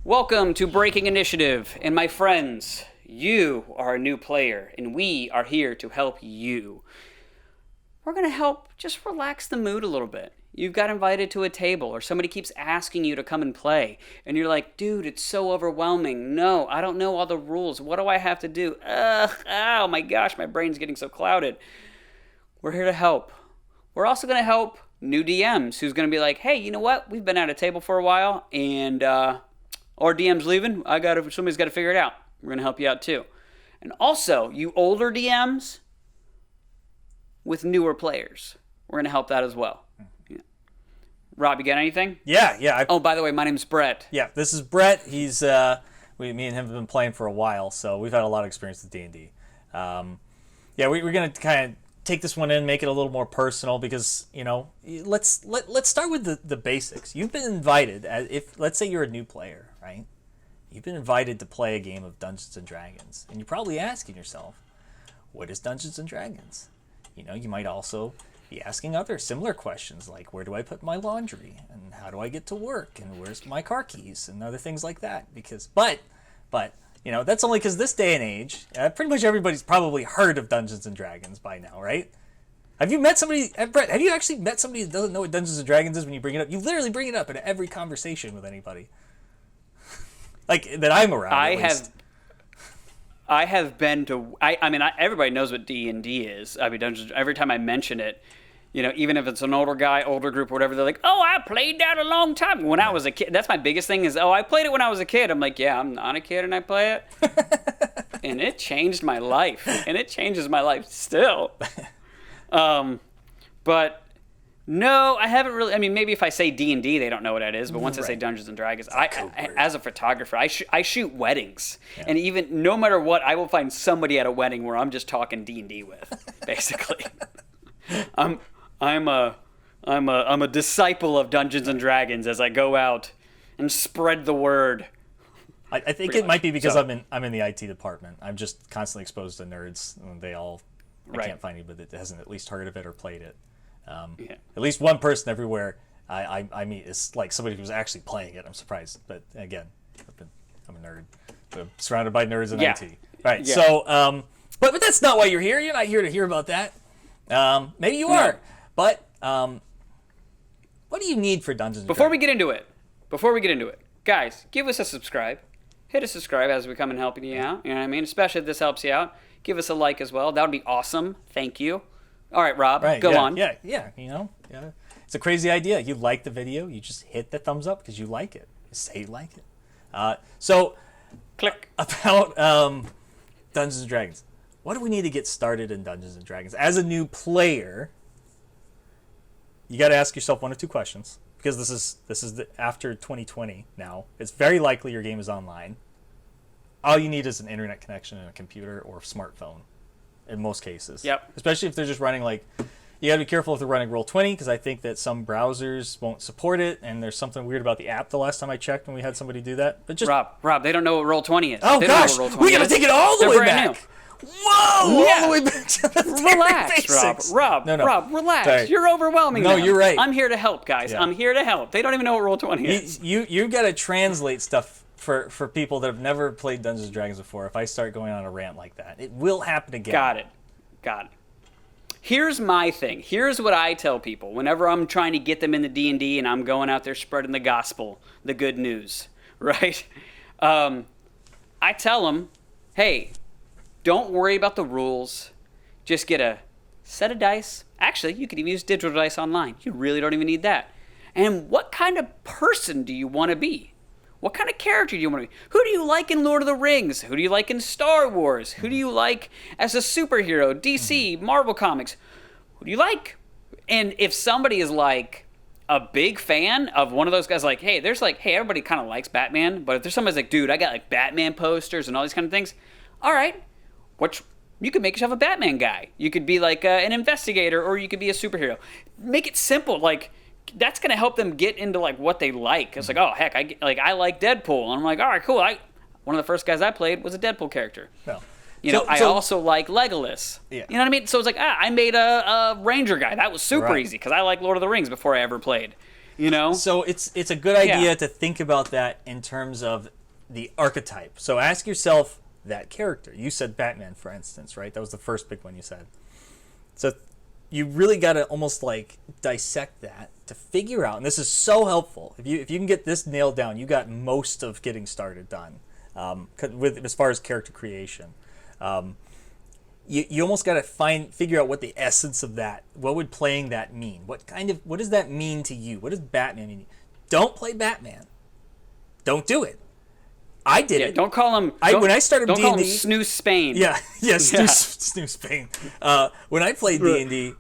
Welcome to Breaking Initiative, and my friends, you are a new player, and we are here to help you. We're going to help just relax the mood a little bit. You've got invited to a table, or somebody keeps asking you to come and play, and you're like, dude, it's so overwhelming. No, I don't know all the rules. What do I have to do? Oh my gosh, my brain's getting so clouded. We're here to help. We're also going to help new DMs who's going to be like, hey, you know what? We've been at a table for a while, and our DM's leaving. Somebody's got to figure it out. We're going to help you out too. And also, you older DMs with newer players, we're going to help that as well. Yeah. Rob, you got anything? Yeah. Oh, by the way, my name's Brett. Yeah, this is Brett. He's me and him have been playing for a while, so we've had a lot of experience with D&D. We're going to kind of take this one in, make it a little more personal because, let's start with the basics. You've been invited, let's say you're a new player, right? You've been invited to play a game of Dungeons & Dragons, and you're probably asking yourself, what is Dungeons & Dragons? You might also be asking other similar questions like, where do I put my laundry? And how do I get to work? And where's my car keys? And other things like that. But that's only because this day and age, pretty much everybody's probably heard of Dungeons & Dragons by now, right? Have you met somebody, Brett, have you actually met somebody that doesn't know what Dungeons & Dragons is when you bring it up? You literally bring it up in every conversation with anybody. Like, that I'm around, I have been to. Everybody knows what D&D is. I mean, Dungeons. Every time I mention it, even if it's an older guy, older group, or whatever, they're like, "Oh, I played that a long time when I was a kid." That's my biggest thing is, "Oh, I played it when I was a kid." I'm like, "Yeah, I'm not a kid and I play it," and it changed my life, and it changes my life still. But no, I haven't really. I mean, maybe if I say D&D, they don't know what that is. But once I say Dungeons and Dragons, I as a photographer, I shoot weddings, and even no matter what, I will find somebody at a wedding where I'm just talking D&D with. Basically, I'm a disciple of Dungeons and Dragons as I go out and spread the word. I think it might be because I'm in the IT department. I'm just constantly exposed to nerds, and I can't find anybody that hasn't at least heard of it or played it. At least one person everywhere I meet is like somebody who's actually playing it. I'm surprised, but again, I'm a nerd. I'm surrounded by nerds in IT. Right. Yeah. So, but that's not why you're here. You're not here to hear about that. Maybe you are, but what do you need for Dungeons? Before we get into it, guys, give us a subscribe. Hit a subscribe as we come and helping you out. You know what I mean? Especially if this helps you out. Give us a like as well. That would be awesome. Thank you. All right, Rob, go on. Yeah. It's a crazy idea. You like the video, you just hit the thumbs up because you like it. You say you like it. So, click. About Dungeons & Dragons. What do we need to get started in Dungeons & Dragons? As a new player, you got to ask yourself one of two questions because this is after 2020 now. It's very likely your game is online. All you need is an internet connection and a computer or smartphone. In most cases. Yep. Especially if they're just running you gotta be careful if they're running Roll20 because I think that some browsers won't support it and there's something weird about the app the last time I checked when we had somebody do that. But just Rob, they don't know what Roll20 is. Oh they gosh, we gotta take it all the way back. New. Whoa! Yeah. All the way back to the relax, basics. Rob, relax. Sorry. You're overwhelming No, them. You're right. I'm here to help, guys. Yeah. I'm here to help. They don't even know what Roll20 is. You gotta translate stuff for people that have never played Dungeons & Dragons before. If I start going on a rant like that, it will happen again. Got it. Here's my thing. Here's what I tell people whenever I'm trying to get them into D&D and I'm going out there spreading the gospel, the good news, right? I tell them, hey, don't worry about the rules. Just get a set of dice. Actually, you could even use digital dice online. You really don't even need that. And what kind of person do you want to be? What kind of character do you want to be? Who do you like in Lord of the Rings? Who do you like in Star Wars? Who do you like as a superhero? DC, Marvel Comics. Who do you like? And if somebody is like a big fan of one of those guys, like, hey, everybody kind of likes Batman, but if there's somebody's like, dude, I got like Batman posters and all these kind of things, all right, you could make yourself a Batman guy. You could be like an investigator or you could be a superhero. Make it simple, like, that's going to help them get into like what they like. It's like, oh heck, I like Deadpool, and I'm like, all right, cool. One of the first guys I played was a Deadpool character. Well, I also like Legolas. Yeah. You know what I mean? So it's like, I made a Ranger guy. That was super easy because I like Lord of the Rings before I ever played. You know? So it's a good idea to think about that in terms of the archetype. So ask yourself that character. You said Batman, for instance, right? That was the first big one you said. So you really got to almost like dissect that to figure out, and this is so helpful. If you can get this nailed down, you got most of getting started done with as far as character creation. You almost got to figure out what the essence of that. What would playing that mean? What does that mean to you? What does Batman mean? Don't play Batman. Don't do it. I did it. Don't call him. When I started don't D&D, call him Snooze Spain. Snooze Spain. When I played D&D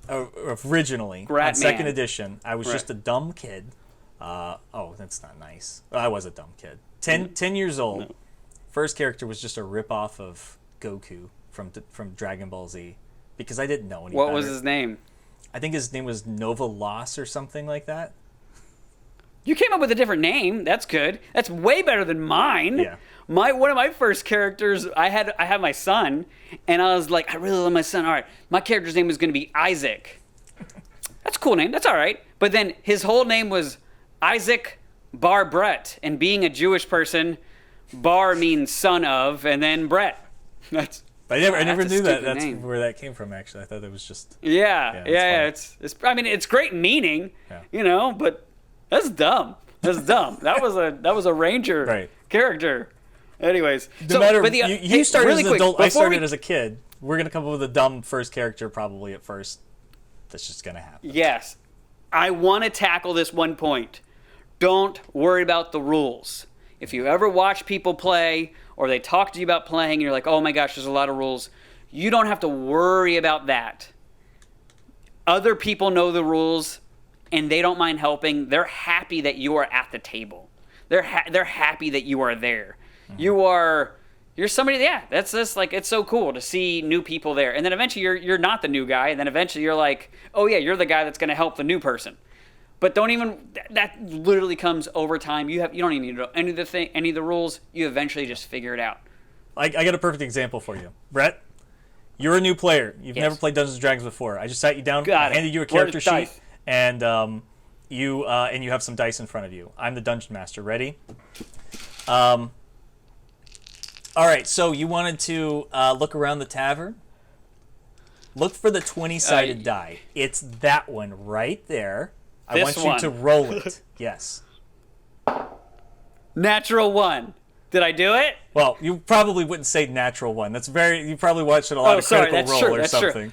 originally on second edition, I was just a dumb kid. That's not nice. I was a dumb kid. 10 years old. No. First character was just a ripoff of Goku from Dragon Ball Z because I didn't know any better. What was his name? I think his name was Nova Loss or something like that. You came up with a different name. That's good. That's way better than mine. Yeah. One of my first characters, I had my son, and I was like, I really love my son. All right, my character's name was going to be Isaac. That's a cool name. That's all right. But then his whole name was Isaac Bar Brett, and being a Jewish person, Bar means son of, and then Brett. I never knew that. That's name. Where that came from. Actually, I thought it was just. Yeah. It's. I mean, it's great meaning. Yeah. But. That's dumb. That was a Ranger character. Anyways, no matter you started really as an adult. I started as a kid. We're gonna come up with a dumb first character probably at first. That's just gonna happen. Yes, I want to tackle this one point. Don't worry about the rules. If you ever watch people play or they talk to you about playing, and you're like, oh my gosh, there's a lot of rules. You don't have to worry about that. Other people know the rules. And they don't mind helping. They're happy that you are at the table. They're happy that you are there. Mm-hmm. You're somebody. Yeah, that's just like it's so cool to see new people there. And then eventually you're not the new guy. And then eventually you're like, oh yeah, you're the guy that's going to help the new person. But that literally comes over time. You don't even need to know any of the rules. You eventually just figure it out. I got a perfect example for you, Brett. You're a new player. You've never played Dungeons & Dragons before. I just sat you down, handed you a character sheet. And you have some dice in front of you. I'm the dungeon master. Ready? All right. So you wanted to look around the tavern. Look for the 20-sided die. It's that one right there. I want you to roll it. Yes. Natural 1. Did I do it? Well, you probably wouldn't say natural 1. You probably watched a lot of Critical Role or something.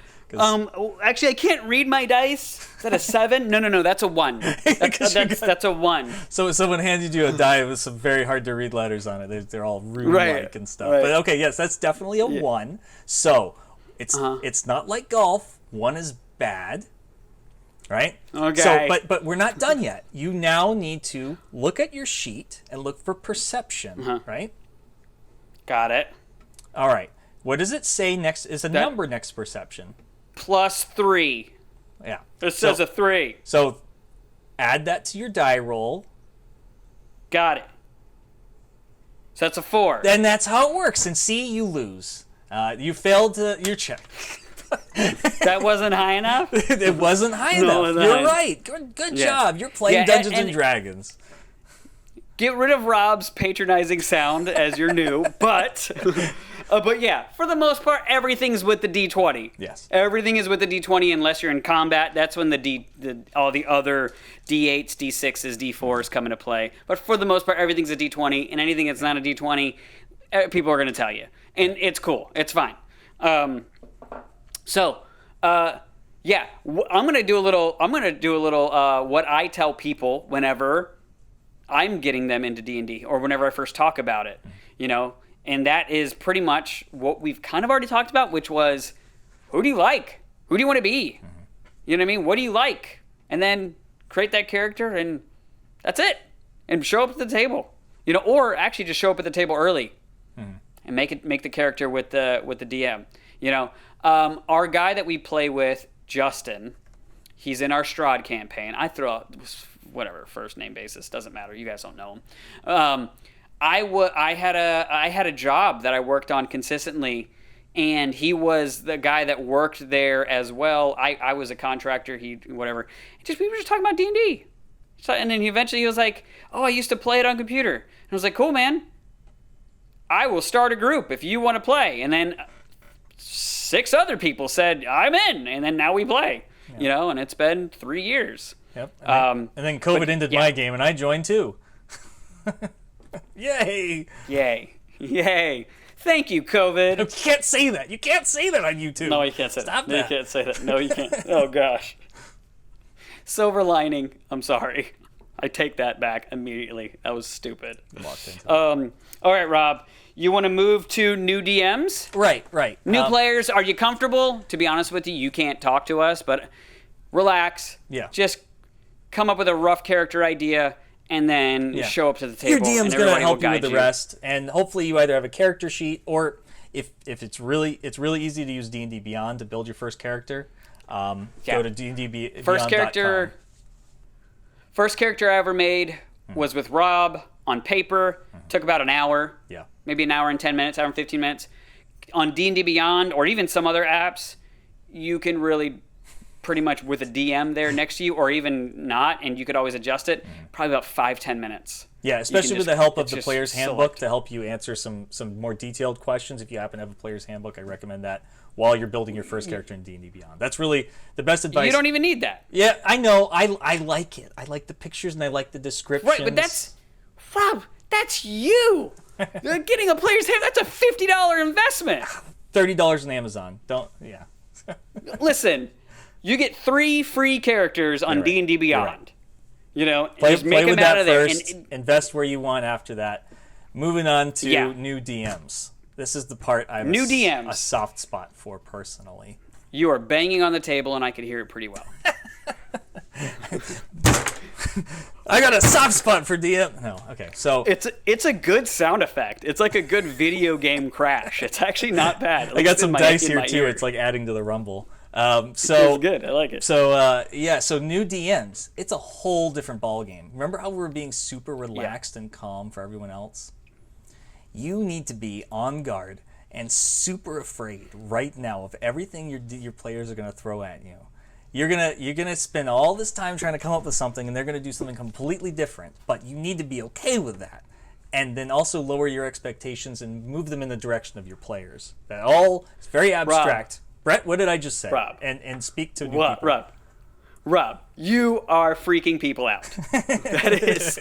Actually, I can't read my dice. Is that a 7? No, that's a 1. That's a 1. So someone handed you a die with some very hard to read letters on it. They're all rune-like and stuff. Right. But okay, yes, that's definitely a 1. So it's not like golf. 1 is bad, right? Okay. So, but we're not done yet. You now need to look at your sheet and look for perception, right? Got it. All right. What does it say next? Is a number next perception? +3. Yeah. It says a 3. So add that to your die roll. Got it. So that's a 4. Then that's how it works. And see, you lose. You failed your check. That wasn't high enough? It wasn't high enough. You're right. Good job. You're playing Dungeons and Dragons. Get rid of Rob's patronizing sound as you're new, but yeah, for the most part, everything's with the D20. Yes. Everything is with the D20 unless you're in combat. That's when all the other D8s, D6s, D4s come into play. But for the most part, everything's a D20, and anything that's not a D20, people are going to tell you. And it's cool. It's fine. I'm going to do a little what I tell people whenever I'm getting them into D&D or whenever I first talk about it, and that is pretty much what we've kind of already talked about, which was, who do you like? Who do you want to be? Mm-hmm. You know what I mean? What do you like? And then create that character, and that's it. And show up at the table, or actually just show up at the table early, and make the character with the DM. Our guy that we play with, Justin, he's in our Strahd campaign. I throw out whatever first name basis, doesn't matter. You guys don't know him. I had a job that I worked on consistently, and he was the guy that worked there as well. I was a contractor. We were just talking about D&D. So, and then he was like, oh, I used to play it on computer. And I was like, cool, man. I will start a group if you want to play. And then 6 other people said, I'm in. And then now we play, and it's been 3 years. Yep. And then COVID ended my game, and I joined too. Yay! Yay! Thank you, COVID. You can't say that. You can't say that on YouTube. No, you can't say Stop that. You can't say that. No, you can't. Oh gosh. Silver lining. I'm sorry. I take that back immediately. That was stupid. All right, Rob. You want to move to new DMs? Right. New players. Are you comfortable? To be honest with you, you can't talk to us, but relax. Yeah. Just come up with a rough character idea and then show up to the table. Your DM's going to help you with the rest, and hopefully you either have a character sheet, or if it's really easy to use D&D Beyond to build your first character. Go to D&D First character I ever made was with Rob on paper. Took about an hour. Yeah. Maybe an hour and 10 minutes, hour and 15 minutes. On D&D Beyond, or even some other apps, you can really pretty much with a DM there next to you, or even not, and you could always adjust it, probably about 5-10 minutes. Yeah, especially with the help of the player's handbook to help you answer some more detailed questions. If you happen to have a player's handbook, I recommend that while you're building your first character in D&D Beyond. That's really the best advice. You don't even need that. Yeah, I know. I like it. I like the pictures and I like the descriptions. Right, but Rob, that's you. Getting a player's handbook, that's a $50 investment. $30 on Amazon. Listen, you get 3 free characters on D&D Beyond. Play just make with them out that of there. first. Invest where you want after that. Moving on to new DMs. This is the part I have a soft spot for personally. You are banging on the table, and I can hear it pretty well. I got a soft spot for DM. No, okay. So it's a good sound effect. It's like a good video game crash. It's actually not bad. I got some dice here too. It's like adding to the rumble. It's good. I like it. So so new DMs. It's a whole different ballgame. Remember how we were being super relaxed and calm for everyone else? You need to be on guard and super afraid right now of everything your players are going to throw at you. You're gonna spend all this time trying to come up with something, and they're gonna do something completely different. But you need to be okay with that, and then also lower your expectations and move them in the direction of your players. That all is very abstract. Rob, Brett, what did I just say? Rob, and speak to new people. Rob, you are freaking people out. That is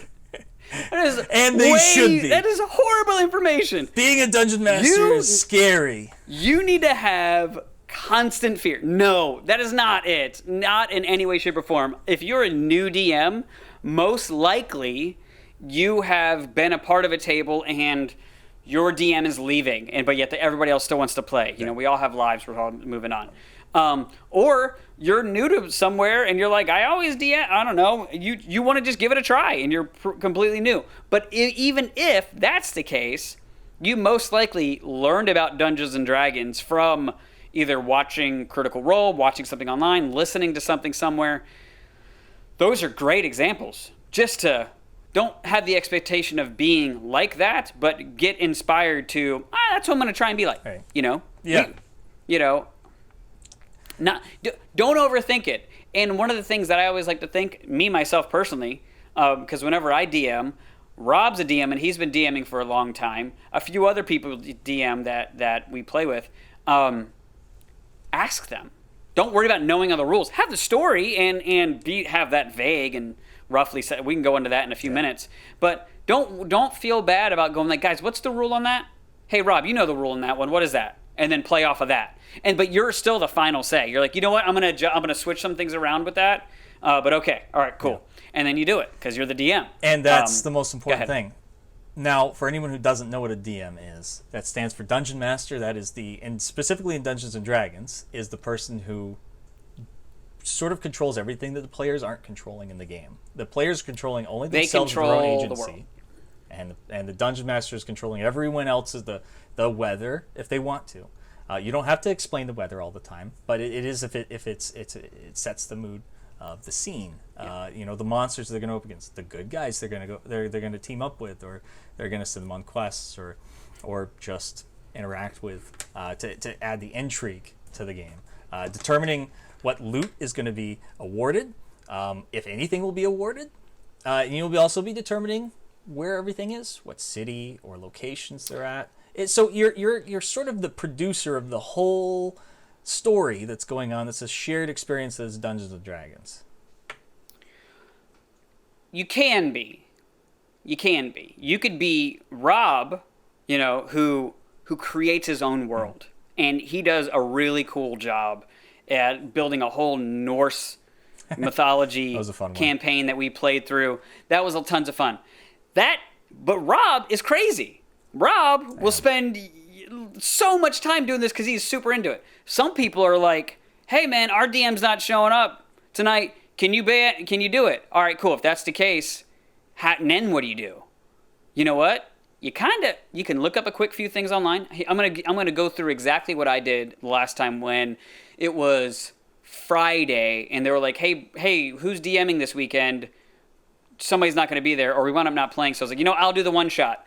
and they should be. That is horrible information. Being a dungeon master is scary. You need to have constant fear. No, that is not it. Not in any way, shape, or form. If you're a new DM, most likely you have been a part of a table and your DM is leaving, but yet everybody else still wants to play. We all have lives. We're all moving on. Or you're new to somewhere and you're like, I always DM. I don't know. You want to just give it a try and you're completely new. But even if that's the case, you most likely learned about Dungeons and Dragons from either watching Critical Role, watching something online, listening to something somewhere. Those are great examples. Don't have the expectation of being like that, but get inspired to, that's what I'm going to try and be like. Right. Yeah. Don't overthink it. And one of the things that I always like to think, me, myself personally, because whenever I DM, Rob's a DM and he's been DMing for a long time. A few other people DM that we play with. Ask them. Don't worry about knowing all the rules. Have the story and have that vague and roughly set. We can go into that in a few minutes. But don't feel bad about going like, guys, what's the rule on that? Hey, Rob, you know the rule on that one. What is that? And then play off of that. But you're still the final say. You're like, you know what? I'm gonna switch some things around with that. But okay, all right, cool. Yeah. And then you do it because you're the DM. And that's the most important thing. Now, for anyone who doesn't know what a DM is, that stands for Dungeon Master. That is and specifically in Dungeons and Dragons, is the person who sort of controls everything that the players aren't controlling in the game. The players are controlling only themselves and their own agency. And the Dungeon Master is controlling everyone else's, the weather, if they want to. You don't have to explain the weather all the time, but it is if it sets the mood of the scene. The monsters they're going to go up against, the good guys they're going to team up with, or they're going to send them on quests, or just interact with to add the intrigue to the game. Determining what loot is going to be awarded, if anything will be awarded, And you'll also be determining where everything is, what city or locations they're at. So you're sort of the producer of the whole story that's going on. That's a shared experience as Dungeons and Dragons. You can be. You can be. You could be Rob, who creates his own world, and he does a really cool job at building a whole Norse mythology campaign that we played through. That was tons of fun. But Rob is crazy. Rob will spend so much time doing this because he's super into it. Some people are like, "Hey man, our DM's not showing up tonight. Can you do it?" All right, cool. If that's the case, and then what do? You know what? You can look up a quick few things online. I'm gonna go through exactly what I did last time when it was Friday, and they were like, hey, who's DMing this weekend? Somebody's not going to be there, or we wound up not playing. So I was like, I'll do the one shot.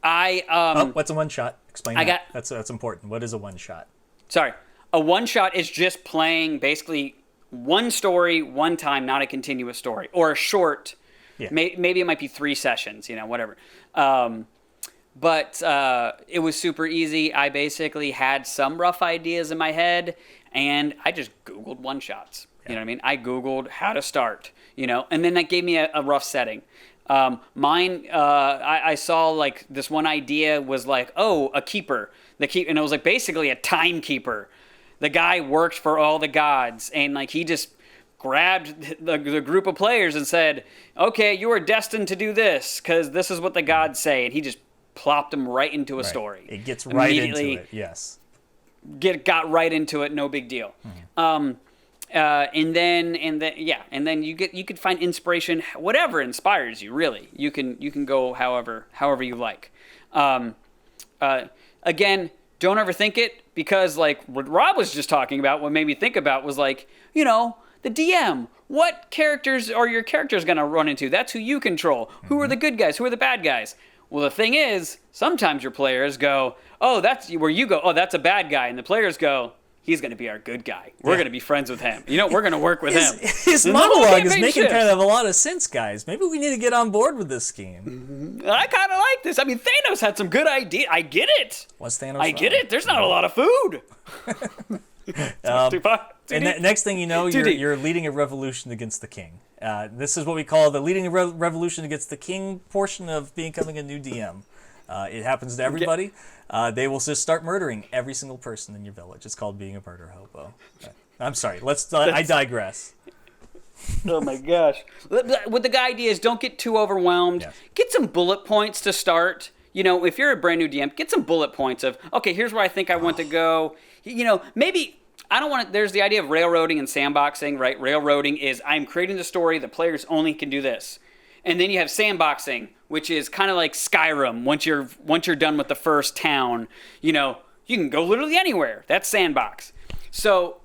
What's a one shot? Explain that. That's important. What is a one shot? Sorry, a one shot is just playing basically one story one time, not a continuous story, or a short. Yeah. Maybe it might be 3 sessions, whatever. But it was super easy. I basically had some rough ideas in my head, and I just Googled one-shots. Yeah. You know what I mean? I Googled how to start, and then that gave me a rough setting. Mine, I saw like this one idea was like, a keeper. And it was like basically a timekeeper. The guy worked for all the gods, and like he just grabbed the group of players and said, "Okay, you are destined to do this because this is what the gods say," and he just plopped them right into a story. It gets right into it. Yes. Got right into it. No big deal. Mm-hmm. And then you could find inspiration, whatever inspires you. Really, you can go however you like. Again, don't overthink it, because like what Rob was just talking about, what made me think about was like, the DM. What characters are your characters going to run into? That's who you control. Mm-hmm. Who are the good guys? Who are the bad guys? Well, the thing is, sometimes your players go, "Oh, that's where you go. Oh, that's a bad guy." And the players go, "He's going to be our good guy. We're going to be friends with him. We're going to work with him." His monologue is making kind of a lot of sense, guys. Maybe we need to get on board with this scheme. Mm-hmm. I kind of like this. I mean, Thanos had some good ideas. I get it. What's Thanos? I get it. There's not a lot of food. And next thing you know, you're leading a revolution against the king. This is what we call the leading a revolution against the king portion of becoming a new DM. It happens to everybody. They will just start murdering every single person in your village. It's called being a murder hobo. I'm sorry. I digress. Oh my gosh. What the idea is, don't get too overwhelmed. Yes. Get some bullet points to start. If you're a brand new DM, get some bullet points of, okay, here's where I think I want to go. Maybe I don't want to. There's the idea of railroading and sandboxing, right? Railroading is I'm creating the story. The players only can do this. And then you have sandboxing, which is kind of like Skyrim. Once you're done with the first town, you can go literally anywhere. That's sandbox. So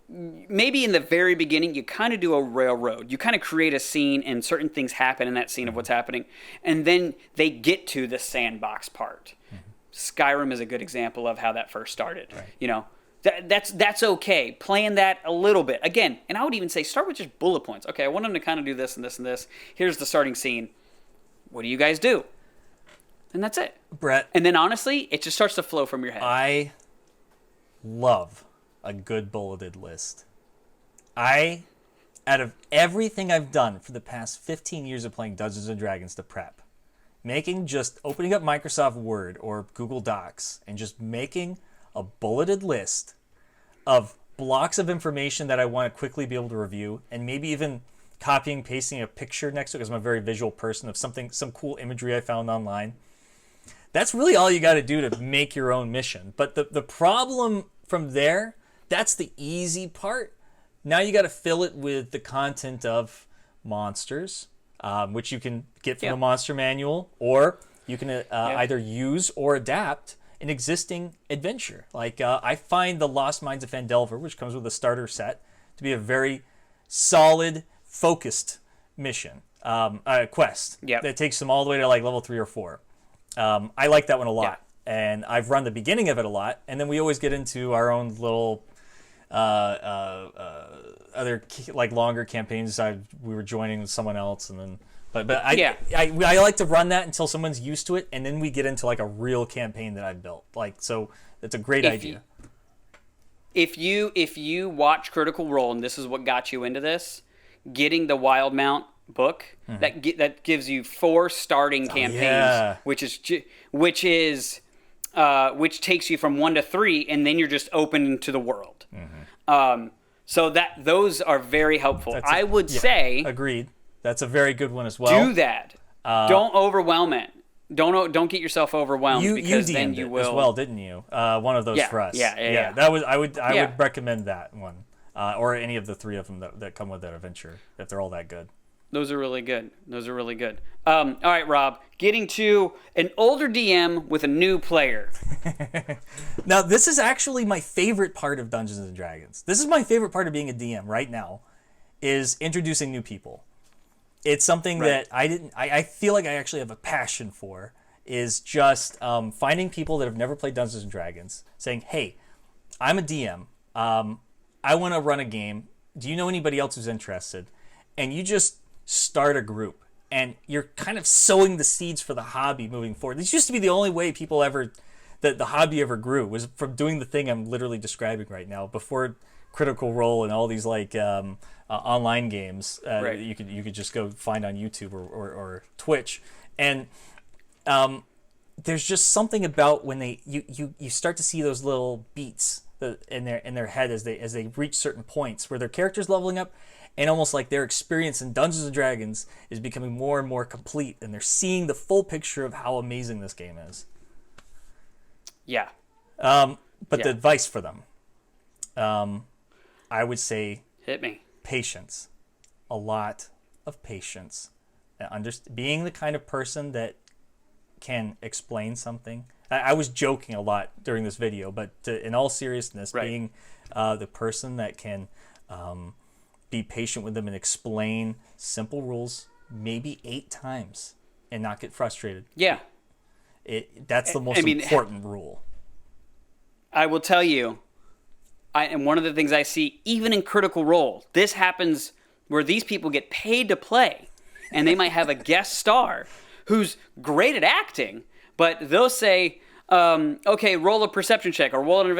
maybe in the very beginning, you kind of do a railroad. You kind of create a scene, and certain things happen in that scene of what's happening. And then they get to the sandbox part. Mm-hmm. Skyrim is a good example of how that first started. Right. That's okay. Plan that a little bit. Again, and I would even say start with just bullet points. Okay, I want them to kind of do this and this and this. Here's the starting scene. What do you guys do? And that's it. Brett. And then honestly, it just starts to flow from your head. I love a good bulleted list. Out of everything I've done for the past 15 years of playing Dungeons & Dragons to prep, opening up Microsoft Word or Google Docs and just making a bulleted list of blocks of information that I want to quickly be able to review, and maybe even copying, pasting a picture next to it because I'm a very visual person of some cool imagery I found online. That's really all you got to do to make your own mission. But the problem from there, that's the easy part. Now you got to fill it with the content of monsters, which you can get from the monster manual, or you can either use or adapt an existing adventure. Like I find the Lost Mines of Phandelver, which comes with a starter set, to be a very solid, focused mission quest that takes them all the way to like level 3 or 4. I like that one a lot, and I've run the beginning of it a lot, and then we always get into our own little other like longer campaigns. We were joining with someone else, and then but Yeah. I like to run that until someone's used to it, and then we get into like a real campaign that I built. Like, so it's a great idea. If you watch Critical Role, and this is what got you into this, getting the Wild Mount book that gives you 4 starting campaigns, which takes you from 1 to 3, and then you're just open to the world. So those are very helpful. I would say agreed. That's a very good one as well. Do that. Don't overwhelm it. Don't get yourself overwhelmed, because you then you will. as well, didn't you? One of those for us. Yeah. That was I would recommend that one, or any of the 3 of them that come with that adventure, if they're all that good. Those are really good. All right, Rob. Getting to an older DM with a new player. Now, this is actually my favorite part of Dungeons and Dragons. This is my favorite part of being a DM right now, is introducing new people. It's something that I feel like I actually have a passion for, is just finding people that have never played Dungeons and Dragons, saying, hey, I'm a DM. I want to run a game. Do you know anybody else who's interested? And you just start a group, and you're kind of sowing the seeds for the hobby moving forward. This used to be the only way that the hobby ever grew, was from doing the thing I'm literally describing right now, before Critical Role and all these like online games that you could just go find on YouTube or Twitch. And there's just something about when you start to see those little beats in their head as they reach certain points where their character's leveling up, and almost like their experience in Dungeons and Dragons is becoming more and more complete, and they're seeing the full picture of how amazing this game is. Yeah. The advice for them, I would say, hit me. Patience. A lot of patience. Being the kind of person that can explain something. I was joking a lot during this video, but in all seriousness, being the person that can be patient with them and explain simple rules maybe 8 times and not get frustrated. Yeah. That's the most important rule. I will tell you, and one of the things I see, even in Critical Role, this happens where these people get paid to play, and they might have a guest star who's great at acting, but they'll say, okay, roll a perception check, or roll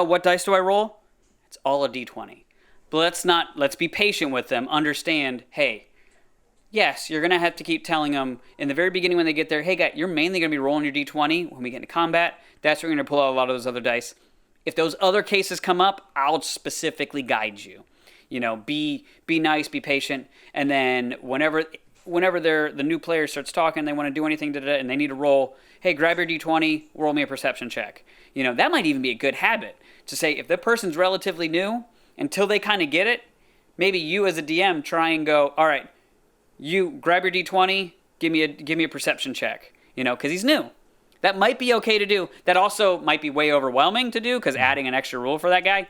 what dice do I roll? It's all a d20. But let's be patient with them, understand, hey, yes, you're going to have to keep telling them in the very beginning when they get there, hey, guy, you're mainly going to be rolling your d20 when we get into combat. That's where you're going to pull out a lot of those other dice. If those other cases come up, I'll specifically guide you. Be nice, be patient, and then whenever the new player starts talking, they want to do anything and they need to roll, hey, grab your d20, roll me a perception check. That might even be a good habit to say, if the person's relatively new, until they kind of get it, maybe you as a DM try and go, all right, you grab your d20, give me a perception check, because he's new. That might be okay to do. That also might be way overwhelming to do, because adding an extra rule for that guy.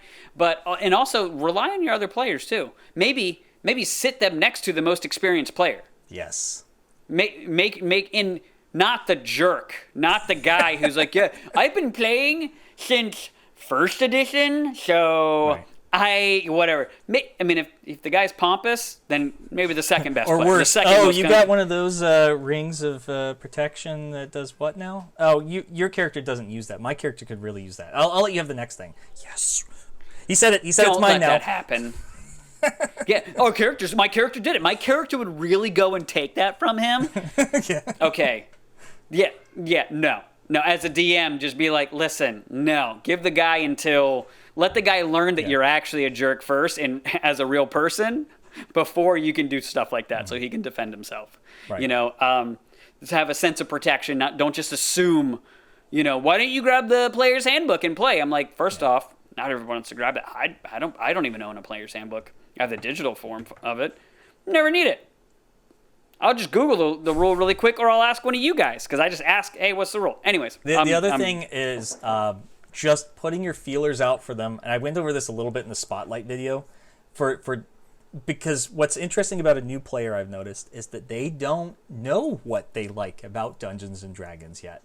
And also rely on your other players too. Maybe sit them next to the most experienced player. Yes. Make in not the jerk, not the guy who's like, yeah, I've been playing since first edition, so. Right. Whatever. If the guy's pompous, then maybe the second best player. Or worse. You got one of those rings of protection that does what now? Oh, your character doesn't use that. My character could really use that. I'll let you have the next thing. Yes. He said it. He said it's mine now. Don't let that happen. Yeah. Oh, my character did it. My character would really go and take that from him. Yeah. Okay. Yeah. No. As a DM, just be like, listen, no. Give the guy let the guy learn that you're actually a jerk first, and as a real person, before you can do stuff like that, so he can defend himself. Right. Just have a sense of protection. Don't just assume. Why don't you grab the player's handbook and play? I'm like, first off, not everyone wants to grab it. I don't even own a player's handbook. I have the digital form of it. Never need it. I'll just Google the rule really quick, or I'll ask one of you guys, because I just ask, hey, what's the rule? Anyways. The other thing is just putting your feelers out for them. And I went over this a little bit in the Spotlight video. Because what's interesting about a new player I've noticed is that they don't know what they like about Dungeons and Dragons yet.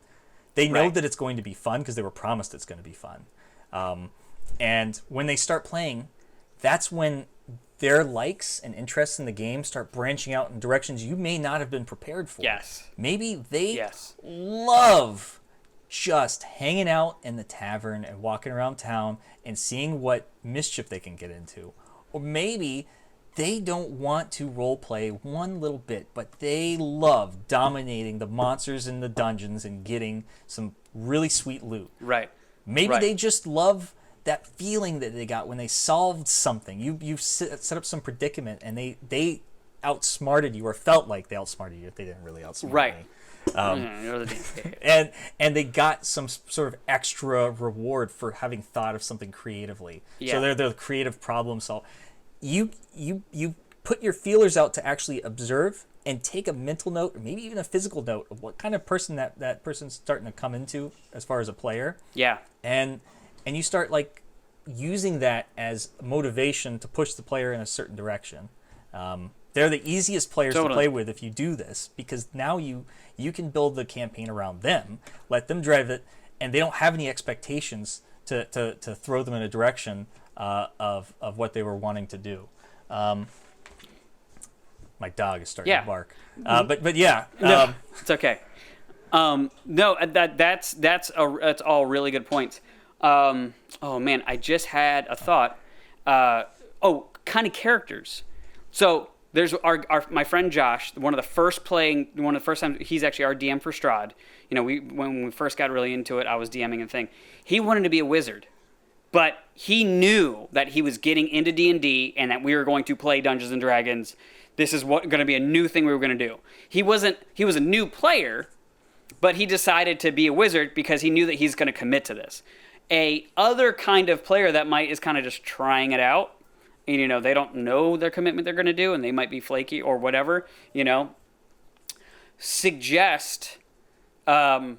They know that it's going to be fun because they were promised it's going to be fun. And when they start playing, that's when their likes and interests in the game start branching out in directions you may not have been prepared for. Yes. Maybe they love just hanging out in the tavern and walking around town and seeing what mischief they can get into. Or maybe they don't want to role play one little bit, but they love dominating the monsters in the dungeons and getting some really sweet loot. Right. Maybe they just love that feeling that they got when they solved something. You set up some predicament and they outsmarted you, or felt like they outsmarted you if they didn't really outsmart me. And they got some sort of extra reward for having thought of something creatively. So they're the creative problem solver. You put your feelers out to actually observe and take a mental note, or maybe even a physical note, of what kind of person that person's starting to come into as far as a player. Yeah. And you start like using that as motivation to push the player in a certain direction. They're the easiest players to play with if you do this, because now you can build the campaign around them, let them drive it, and they don't have any expectations to throw them in a direction of what they were wanting to do. My dog is starting to bark. But yeah. No, it's okay. No, that's all really good points. Oh man, I just had a thought. Kind of characters. So there's my friend Josh, one of the first times, he's actually our DM for Strahd. You know, when we first got really into it, I was DMing a thing. He wanted to be a wizard, but he knew that he was getting into D&D and that we were going to play Dungeons and Dragons. This is going to be a new thing we were going to do. He was a new player, but he decided to be a wizard because he knew that he's going to commit to this. A other kind of player that is kind of just trying it out, and, you know, they don't know their commitment they're going to do, and they might be flaky or whatever, you know, suggest, probably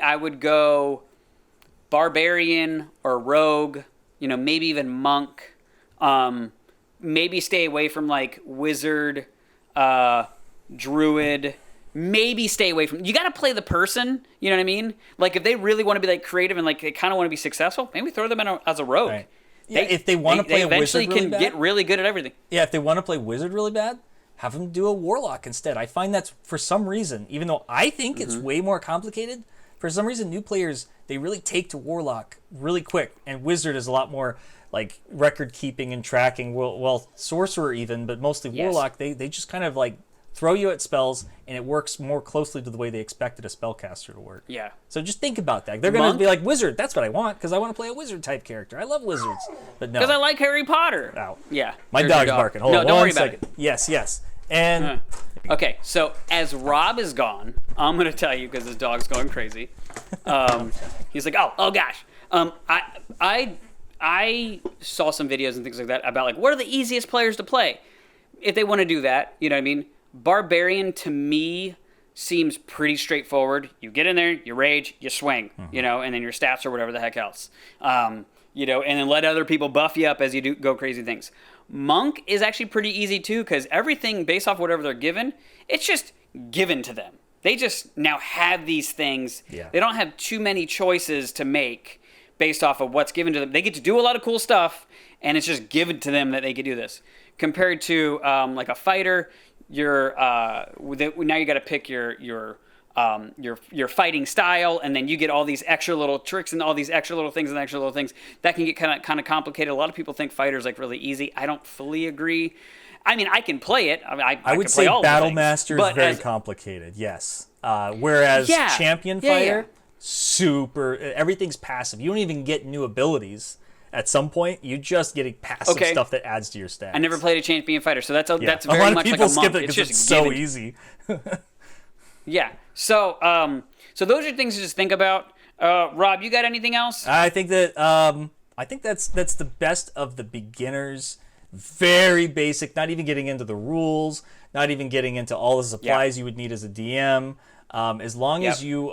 I would go barbarian or rogue, you know, maybe even monk, maybe stay away from like wizard, druid. Maybe stay away from. You got to play the person. You know what I mean? Like if they really want to be like creative and like they kind of want to be successful, maybe throw them in as a rogue. Right. Yeah, if they want to play a wizard really bad, they eventually can get really good at everything. Yeah, if they want to play wizard really bad, have them do a warlock instead. I find that's, for some reason, even though I think it's way more complicated, for some reason new players, they really take to warlock really quick, and wizard is a lot more like record keeping and tracking. Well, sorcerer even, but mostly warlock. They just kind of like throw you at spells, and it works more closely to the way they expected a spellcaster to work. Yeah. So just think about that. They're going to be like, wizard, that's what I want, because I want to play a wizard-type character. I love wizards. But no. Because I like Harry Potter. Ow. Yeah. My dog's barking. Hold on don't worry one second. About it. Yes. And... Okay, so as Rob is gone, I'm going to tell you, because his dog's going crazy. He's like, oh gosh. I saw some videos and things like that about, like, what are the easiest players to play? If they want to do that, you know what I mean? Barbarian, to me, seems pretty straightforward. You get in there, you rage, you swing, you know, and then your stats or whatever the heck else. You know, and then let other people buff you up as you go crazy things. Monk is actually pretty easy, too, because everything based off whatever they're given, it's just given to them. They just now have these things. Yeah. They don't have too many choices to make based off of what's given to them. They get to do a lot of cool stuff, and it's just given to them that they could do this. Compared to like a fighter, now you got to pick your fighting style, and then you get all these extra little tricks and all these extra little things and extra little things that can get kind of complicated. A lot of people think fighters like really easy. I don't fully agree. I mean, I can play it. I would say Battle Master is very complicated. Yes, whereas Champion Fighter, super. Everything's passive. You don't even get new abilities. At some point, you're just getting passive stuff that adds to your stats. I never played a Champion Fighter, so that's very much like a monk. A lot of people skip it because it's so easy. Yeah. So those are things to just think about. Rob, you got anything else? I think that that's the best of the beginners. Very basic. Not even getting into the rules. Not even getting into all the supplies you would need as a DM. As long as you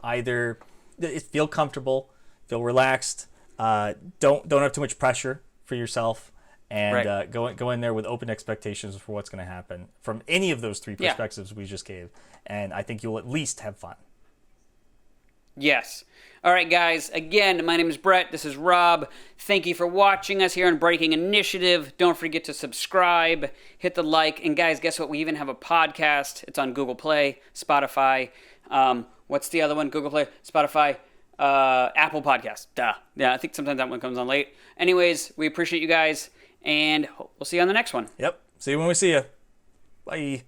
either feel comfortable, feel relaxed. Don't have too much pressure for yourself, and go in there with open expectations for what's going to happen from any of those three perspectives we just gave, and I think you'll at least have fun. Yes. All right, guys. Again, my name is Brett. This is Rob. Thank you for watching us here on Breaking Initiative. Don't forget to subscribe, hit the like, and guys, guess what? We even have a podcast. It's on Google Play, Spotify. What's the other one? Google Play, Spotify, Apple Podcast. Duh. Yeah, I think sometimes that one comes on late. Anyways, we appreciate you guys, and we'll see you on the next one. Yep. See you when we see you. Bye.